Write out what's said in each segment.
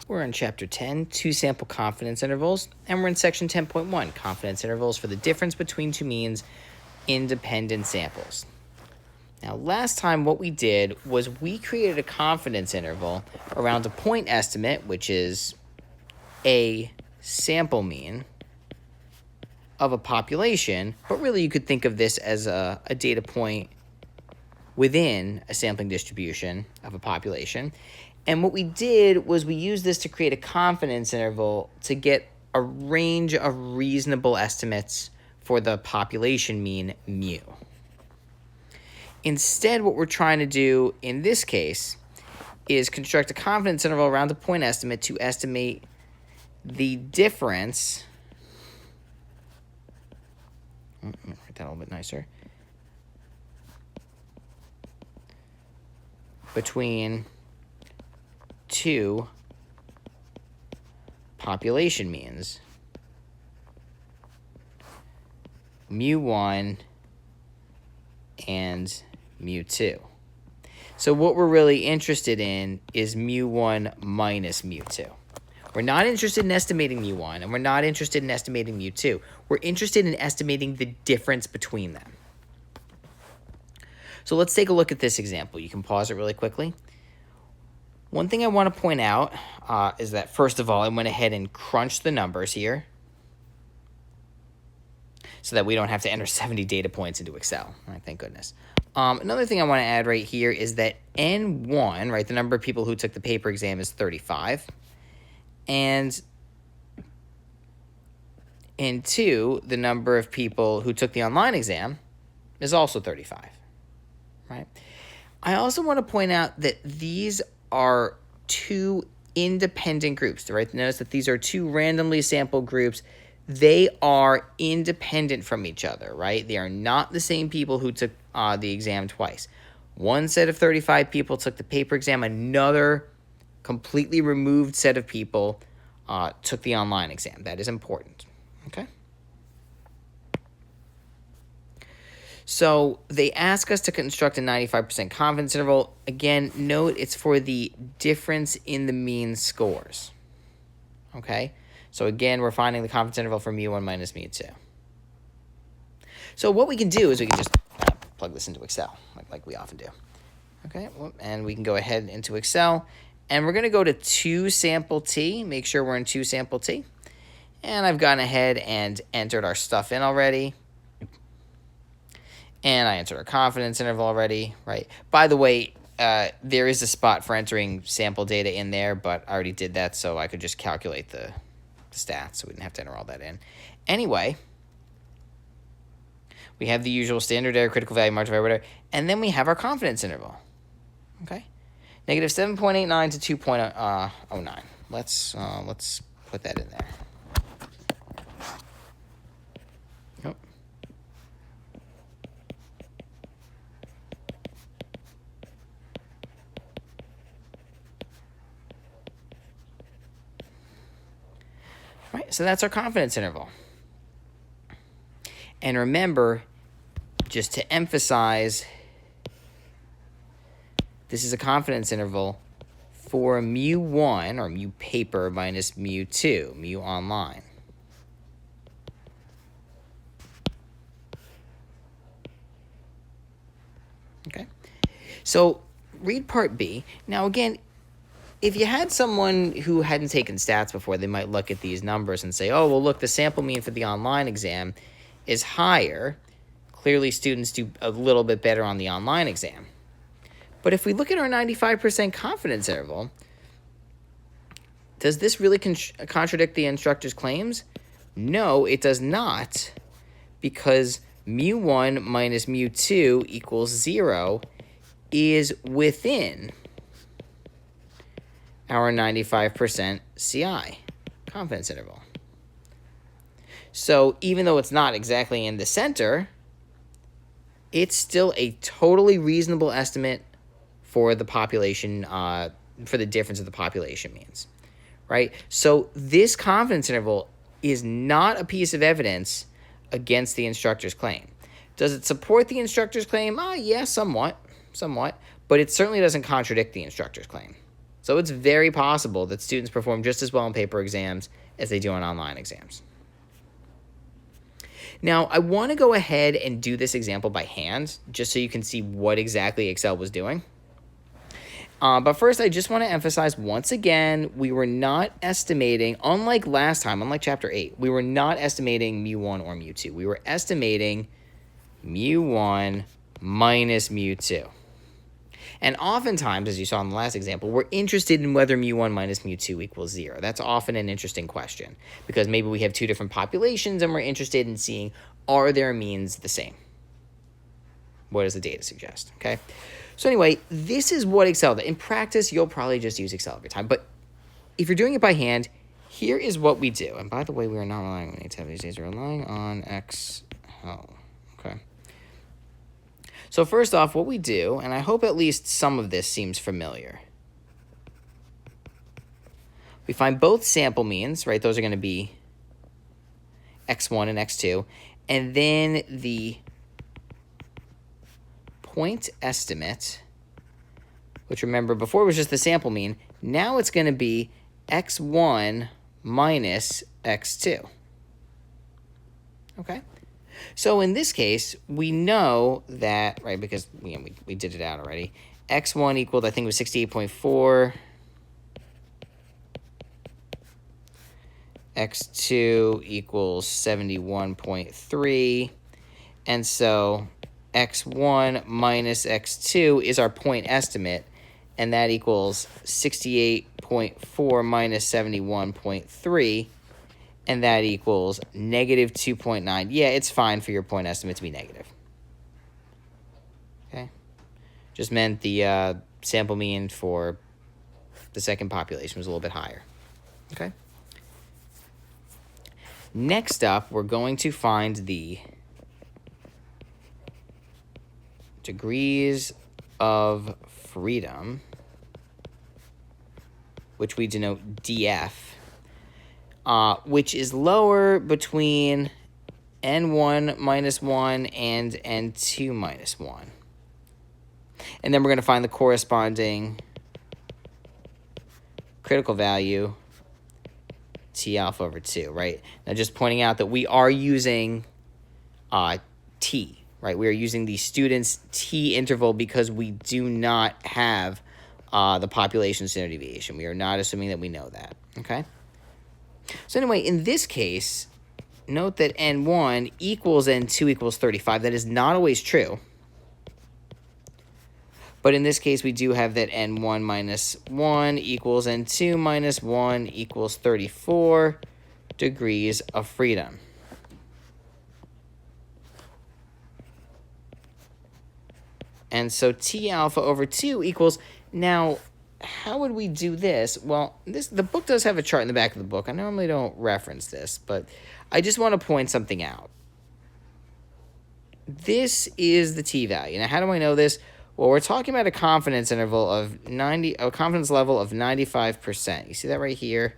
We're in Chapter 10, two sample confidence intervals, and we're in Section 10.1, confidence intervals for the difference between two means, independent samples. Now, last time what we did was we created a confidence interval around a point estimate, which is a sample mean of a population, but really you could think of this as a data point within a sampling distribution of a population. And what we did was we used this to create a confidence interval to get a range of reasonable estimates for the population mean mu. Instead, what we're trying to do in this case is construct a confidence interval around a point estimate to estimate the difference. Let me write that a little bit nicer. Between two population means, mu1 and mu2. So what we're really interested in is mu1 minus mu2. We're not interested in estimating mu1, and we're not interested in estimating mu2. We're interested in estimating the difference between them. So let's take a look at this example. You can pause it really quickly. One thing I want to point out is that, first of all, I went ahead and crunched the numbers here so that we don't have to enter 70 data points into Excel. All right, thank goodness. Another thing I want to add right here is that N1, right, the number of people who took the paper exam is 35. And N2, the number of people who took the online exam is also 35, right? I also want to point out that these are two independent groups, right? Notice that these are two randomly sampled groups. They are independent from each other, right? They are not the same people who took the exam twice. One set of 35 people took the paper exam. Another completely removed set of people took the online exam. That is important, okay? So they ask us to construct a 95% confidence interval. Again, note it's for the difference in the mean scores. Okay? So again, we're finding the confidence interval for mu1 minus mu2. So what we can do is we can just plug this into Excel, like we often do. Okay? And we can go ahead into Excel, and we're going to go to 2 sample T. Make sure we're in 2 sample T. And I've gone ahead and entered our stuff in already. And I entered our confidence interval already, right? By the way, there is a spot for entering sample data in there, but I already did that, so I could just calculate the stats, so we didn't have to enter all that in. Anyway, we have the usual standard error, critical value, margin of error, whatever, and then we have our confidence interval, okay? Negative 7.89 to 2.09. Let's put that in there. Right, so that's our confidence interval. And remember, just to emphasize, this is a confidence interval for mu1, or mu paper, minus mu2, mu online. Okay, so read part B. Now again, if you had someone who hadn't taken stats before, they might look at these numbers and say, oh, well, look, the sample mean for the online exam is higher. Clearly, students do a little bit better on the online exam. But if we look at our 95% confidence interval, does this really contradict the instructor's claims? No, it does not, because mu1 minus mu2 equals 0 is within our 95% CI, confidence interval. So even though it's not exactly in the center, it's still a totally reasonable estimate for the population, for the difference of the population means, right? So this confidence interval is not a piece of evidence against the instructor's claim. Does it support the instructor's claim? Yeah, somewhat, but it certainly doesn't contradict the instructor's claim. So it's very possible that students perform just as well on paper exams as they do on online exams. Now, I want to go ahead and do this example by hand, just so you can see what exactly Excel was doing. But first, I just want to emphasize once again, we were not estimating, unlike last time, unlike Chapter 8, we were not estimating mu1 or mu2. We were estimating mu1 minus mu2. And oftentimes, as you saw in the last example, we're interested in whether mu1 minus mu2 equals 0. That's often an interesting question, because maybe we have two different populations and we're interested in seeing, are their means the same? What does the data suggest? Okay. So anyway, this is what Excel does. In practice, you'll probably just use Excel every time. But if you're doing it by hand, here is what we do. And by the way, we are not relying on ATEV these days. We're relying on Excel. Okay. So first off, what we do, and I hope at least some of this seems familiar. We find both sample means, right? Those are going to be X1 and X2. And then the point estimate, which remember before was just the sample mean, now it's going to be X1 minus X2. Okay? So in this case, we know that, right, because we did it out already, X1 equaled, I think it was 68.4, X2 equals 71.3, and so X1 minus X2 is our point estimate, and that equals 68.4 minus 71.3, and that equals negative 2.9. Yeah, it's fine for your point estimate to be negative. Okay? Just meant the sample mean for the second population was a little bit higher. Okay? Next up, we're going to find the degrees of freedom, which we denote DF, which is lower between N1 minus 1 and N2 minus 1. And then we're going to find the corresponding critical value, T alpha over 2, right? Now, just pointing out that we are using T, right? We are using the student's T interval because we do not have the population standard deviation. We are not assuming that we know that, okay? So anyway, in this case, note that N1 equals N2 equals 35. That is not always true. But in this case, we do have that N1 minus 1 equals N2 minus 1 equals 34 degrees of freedom. And so T alpha over 2 equals, now, how would we do this? Well, the book does have a chart in the back of the book. I normally don't reference this, but I just want to point something out. This is the T value. Now, how do I know this? Well, we're talking about a confidence interval of a confidence level of 95%. You see that right here?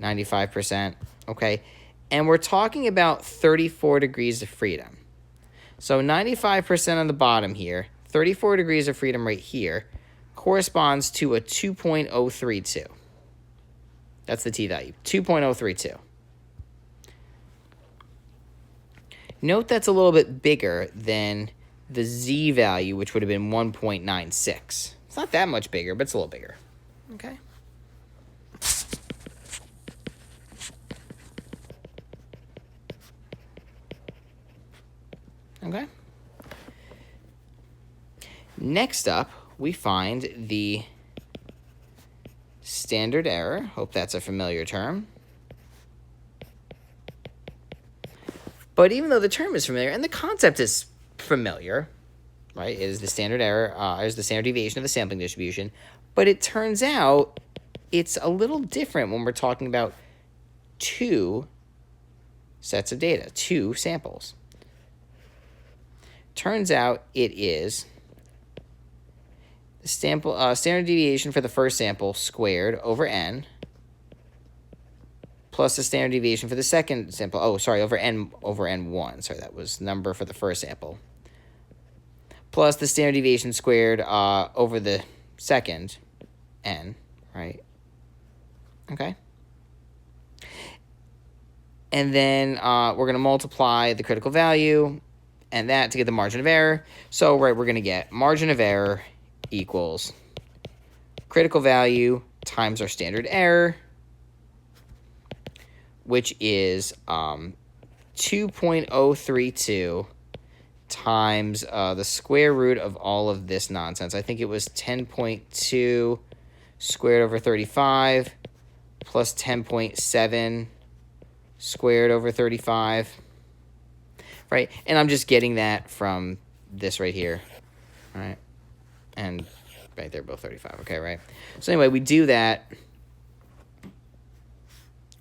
95%, okay? And we're talking about 34 degrees of freedom. So 95% on the bottom here, 34 degrees of freedom right here, corresponds to a 2.032. That's the T value, 2.032. Note that's a little bit bigger than the Z value, which would have been 1.96. It's not that much bigger, but it's a little bigger. Okay. Okay. Next up, we find the standard error. Hope that's a familiar term. But even though the term is familiar and the concept is familiar, right? It is the standard error, is the standard deviation of the sampling distribution. But it turns out it's a little different when we're talking about two sets of data, two samples. Turns out it is the standard deviation for the first sample squared over n plus the standard deviation for the second sample. Oh, sorry, over n1. Sorry, that was number for the first sample. Plus the standard deviation squared over the second n. right? Okay. And then we're going to multiply the critical value and that to get the margin of error. So, right, we're going to get margin of error equals critical value times our standard error, which is 2.032 times the square root of all of this nonsense. I think it was 10.2 squared over 35 plus 10.7 squared over 35, right? And I'm just getting that from this right here, right? And right there, both 35, okay, right? So anyway, we do that.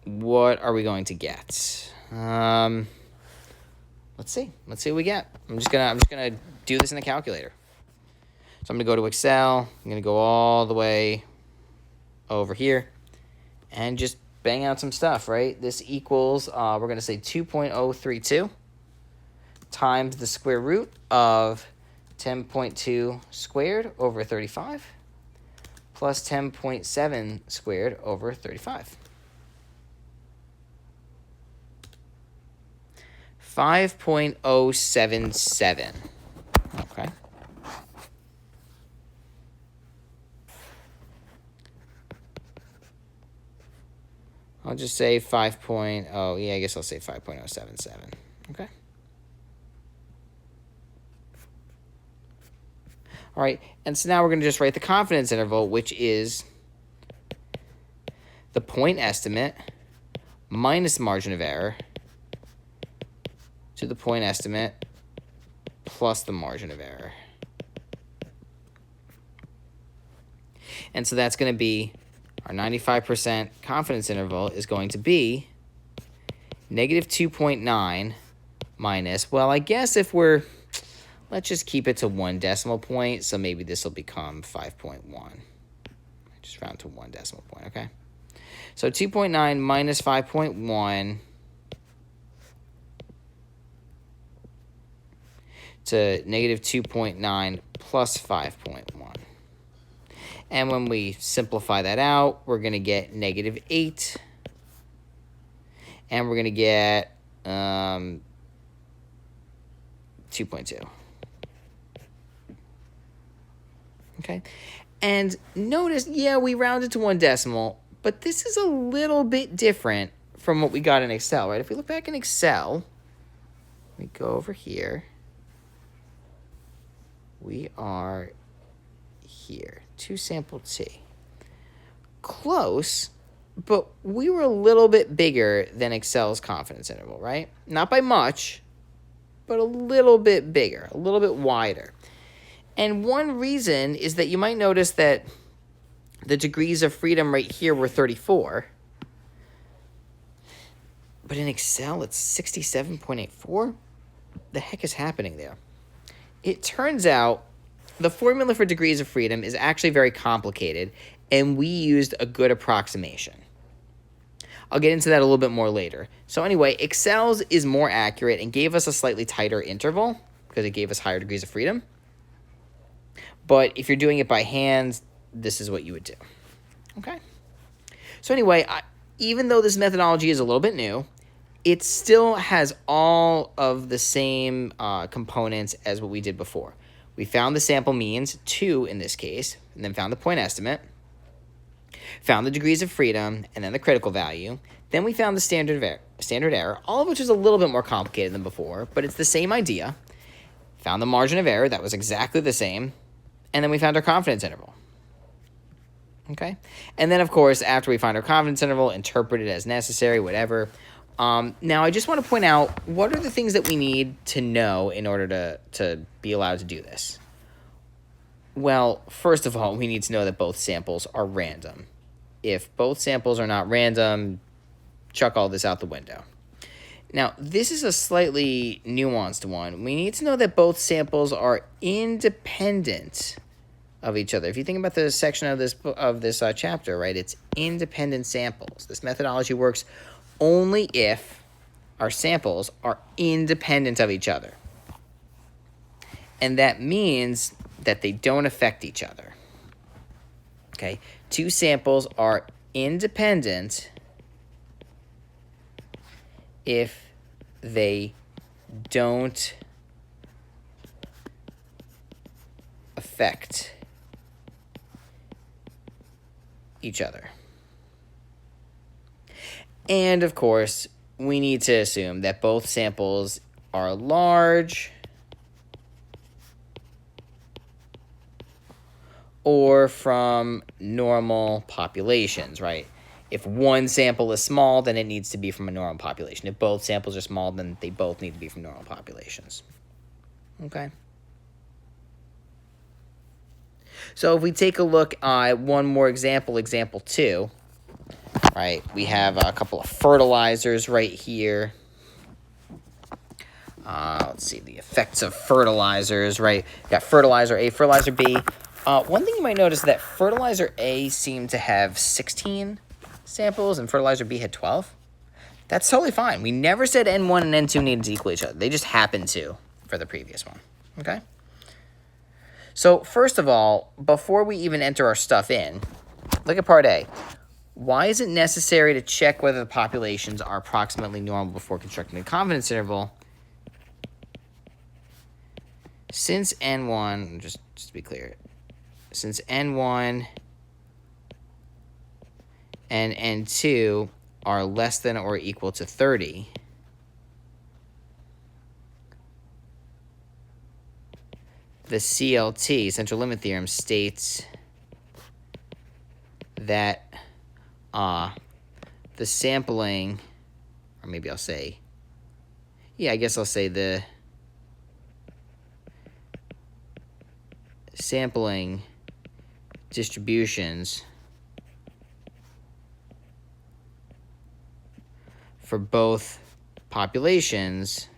What are we going to get? Let's see what we get. I'm just gonna do this in the calculator. So I'm gonna go to Excel. I'm gonna go all the way over here and just bang out some stuff, right? This equals, we're going to say 2.032 times the square root of 10.2 squared over 35 plus 10.7 squared over 35. 5.077. Okay. I'll just say 5.0. Yeah, I guess I'll say 5.077. Okay. All right, and so now we're going to just write the confidence interval, which is the point estimate minus margin of error to the point estimate plus the margin of error. And so that's going to be our 95% confidence interval is going to be negative 2.9 minus, well, I guess if let's just keep it to 1 decimal point, so maybe this will become 5.1. Just round to 1 decimal point, okay? So 2.9 minus 5.1 to negative 2.9 plus 5.1. And when we simplify that out, we're going to get negative 8. And we're going to get 2.2. Okay. And notice, yeah, we rounded to 1 decimal, but this is a little bit different from what we got in Excel, right? If we look back in Excel, we go over here. We are here, 2 sample T. Close, but we were a little bit bigger than Excel's confidence interval, right? Not by much, but a little bit bigger, a little bit wider. And one reason is that you might notice that the degrees of freedom right here were 34. But in Excel, it's 67.84. The heck is happening there? It turns out the formula for degrees of freedom is actually very complicated, and we used a good approximation. I'll get into that a little bit more later. So anyway, Excel's is more accurate and gave us a slightly tighter interval because it gave us higher degrees of freedom. But if you're doing it by hand, this is what you would do. Okay? So anyway, even though this methodology is a little bit new, it still has all of the same components as what we did before. We found the sample means, 2 in this case, and then found the point estimate, found the degrees of freedom, and then the critical value. Then we found the standard error, all of which is a little bit more complicated than before, but it's the same idea. Found the margin of error, that was exactly the same, and then we found our confidence interval. Okay? And then, of course, after we find our confidence interval, interpret it as necessary, whatever. Now, I just want to point out, what are the things that we need to know in order to be allowed to do this? Well, first of all, we need to know that both samples are random. If both samples are not random, chuck all this out the window. Now, this is a slightly nuanced one. We need to know that both samples are independent of each other. If you think about the section of this chapter, right, it's independent samples. This methodology works only if our samples are independent of each other. And that means that they don't affect each other. Okay? two samples are independent if they don't affect each other. And of course, we need to assume that both samples are large or from normal populations, right? If one sample is small, then it needs to be from a normal population. If both samples are small, then they both need to be from normal populations. Okay. So if we take a look at one more example, example 2, right? We have a couple of fertilizers right here. Let's see the effects of fertilizers, right? We've got fertilizer A, fertilizer B. One thing you might notice is that fertilizer A seemed to have 16 samples and fertilizer B had 12. That's totally fine. We never said N1 and N2 needed to equal each other. They just happened to for the previous one, okay? So first of all, before we even enter our stuff in, look at part A. Why is it necessary to check whether the populations are approximately normal before constructing a confidence interval? Since N1, just to be clear, since N1 and N2 are less than or equal to 30, the CLT, central limit theorem, states that the sampling, or maybe I'll say, yeah, I guess I'll say the sampling distributions for both populations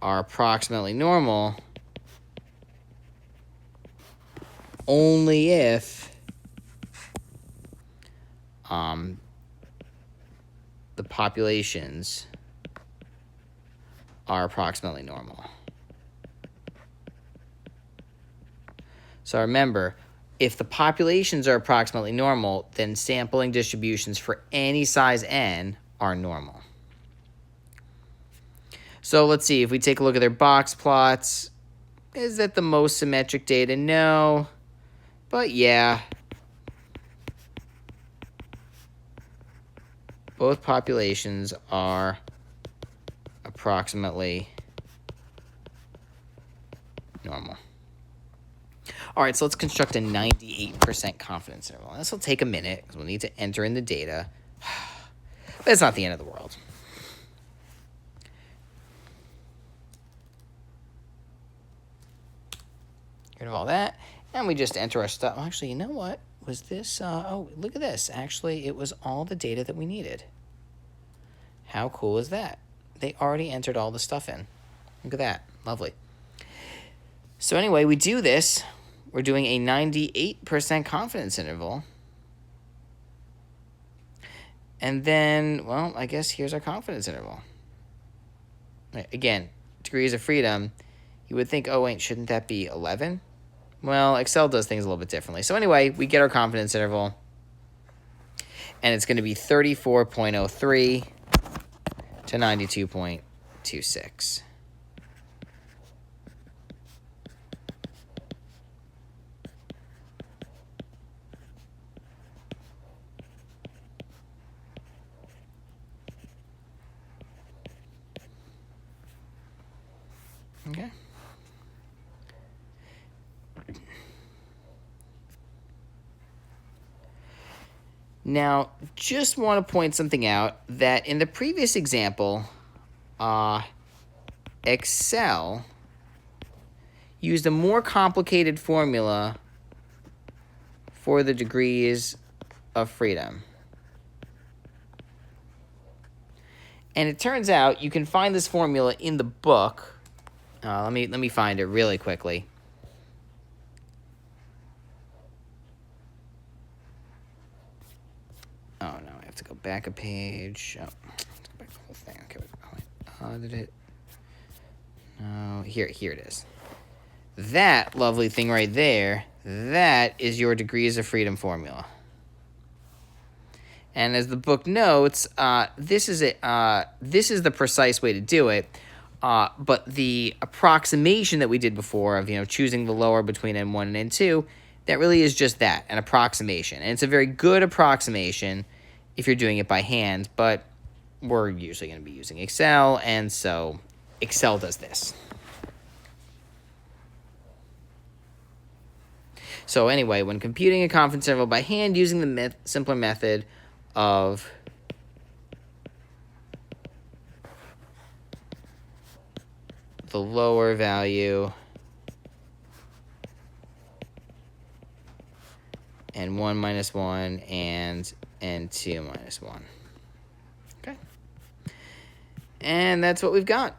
are approximately normal only if the populations are approximately normal. So remember, if the populations are approximately normal, then sampling distributions for any size n are normal. So let's see, if we take a look at their box plots, is that the most symmetric data? No, but yeah. Both populations are approximately normal. All right, so let's construct a 98% confidence interval. This will take a minute because we'll need to enter in the data. But it's not the end of the world. Get rid of all that. And we just enter our stuff. Actually, you know what? Was this? Oh, look at this. Actually, it was all the data that we needed. How cool is that? They already entered all the stuff in. Look at that. Lovely. So anyway, we do this. We're doing a 98% confidence interval. And then, well, I guess here's our confidence interval. Again, degrees of freedom. You would think, oh, wait, shouldn't that be 11? Well, Excel does things a little bit differently. So anyway, we get our confidence interval. And it's going to be 34.03 to 92.26. Okay. Now, just want to point something out that in the previous example, Excel used a more complicated formula for the degrees of freedom. And it turns out you can find this formula in the book. Let me find it really quickly. Oh no, I have to go back a page. Oh, let's go back the whole thing. Okay, wait. Did it? No, here it is. That lovely thing right there, that is your degrees of freedom formula. And as the book notes, this is the precise way to do it. But the approximation that we did before of, choosing the lower between N1 and N2, that really is just that, an approximation. And it's a very good approximation if you're doing it by hand, but we're usually going to be using Excel, and so Excel does this. So anyway, when computing a confidence interval by hand using the simpler method of the lower value and 1 minus 1 and N2 minus 1. Okay. And that's what we've got.